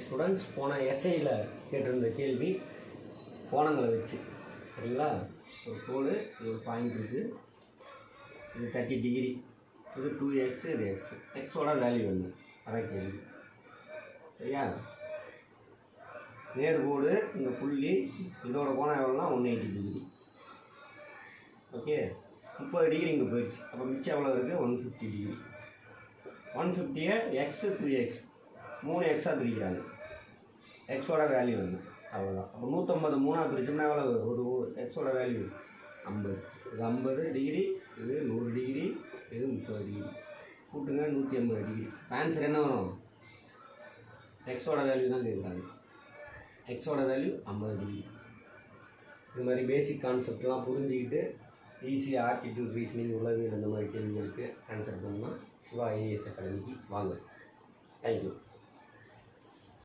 Students, போன எஸ்ஐயில் கேட்டிருந்த கேள்வி கோணங்களை வச்சு, சரிங்களா? ஒரு கோடு, இது ஒரு பாயிண்ட் இருக்குது, இது 30 டிகிரி, இது 2x, இது எக்ஸ், எக்ஸோட வேல்யூ வந்து அதான் கேள்வி. சரியா? நேர்கோடு, இந்த புள்ளி, இதோட கோணம் எவ்வளோனா 180 டிகிரி. ஓகே, 30 டிகிரி இங்கே போயிடுச்சு. அப்போ மிச்சம் எவ்வளோ இருக்குது? 150 டிகிரி. 150-ஐ எக்ஸ் 2x 3 எக்ஸாக பிரிக்கிறாங்க. எக்ஸோட வேல்யூ வந்து அவ்வளோதான். அப்போ 150 3ஆக பிரிச்சோம்னா எவ்வளோ? ஒரு எக்ஸோட வேல்யூ 50. இது 50 டிகிரி, இது 100 டிகிரி, இது 30 டிகிரி. கூட்டுங்க 180 டிகிரி. ஆன்சர் என்ன வரும்? எக்ஸோட வேல்யூ தான் கேட்குறாங்க. எக்ஸோட வேல்யூ 50 டிகிரி. இது மாதிரி பேசிக் கான்செப்ட்லாம் புரிஞ்சுக்கிட்டு ஈஸியாக ஆப்டிடியூட், ரீசனிங், உளவியல் இந்த மாதிரி கேள்விகளுக்கு ஆன்சர் பண்ணால் சிவா ஐஏஎஸ் அகாடமிக்கு வாங்க. தேங்க்யூ.